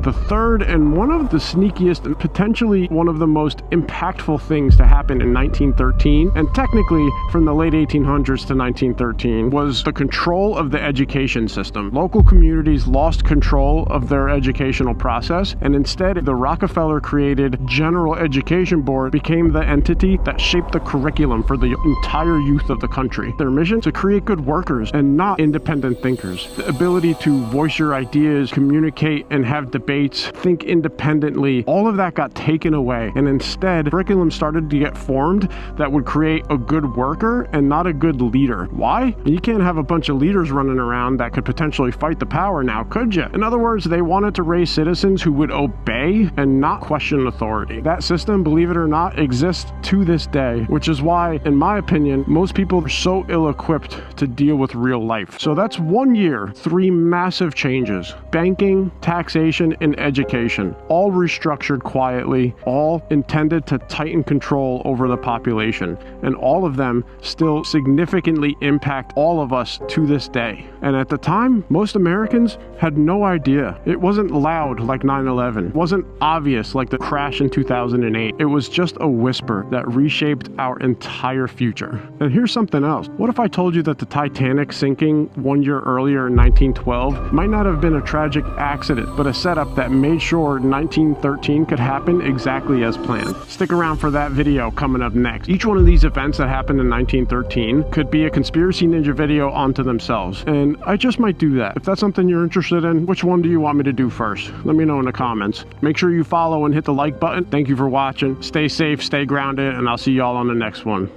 The third, and one of the sneakiest and potentially one of the most impactful things to happen in 1913, and technically from the late 1800s to 1913, was the control of the education system. Local communities lost control of their educational process, and instead the Rockefeller created General Education Board became the entity that shaped the curriculum for the entire youth of the country. Their mission? To create good workers and not independent thinkers. The ability to voice your ideas, communicate and have debates, think independently, all of that got taken away, and instead curriculum started to get formed that would create a good worker and not a good leader. Why? You can't have a bunch of leaders running around that could potentially fight the power now, could you? In other words, they wanted to raise citizens who would obey and not question authority. That system, believe it or not, exists to this day, which is why, in my opinion, most people are so ill-equipped to deal with real life. So that's 1 year, 3 massive changes. Banking, taxation, and education, all restructured quietly, all intended to tighten control over the population, and all of them still significantly impact all of us to this day. And at the time, most Americans had no idea. It wasn't loud like 9/11, wasn't obvious like the crash in 2008. It was just a whisper that reshaped our entire future. And here's something else. What if I told you that the Titanic sinking 1 year earlier in 1912 might not have been a tragic accident, but a setup that made sure 1913 could happen exactly as planned? Stick around for that video coming up next. Each one of these events that happened in 1913 could be a Conspiracy Ninja video onto themselves, and I just might do that. If that's something you're interested in, which one do you want me to do first? Let me know in the comments. Make sure you follow and hit the like button. Thank you for watching. Stay safe, stay grounded, and I'll see y'all on the next one.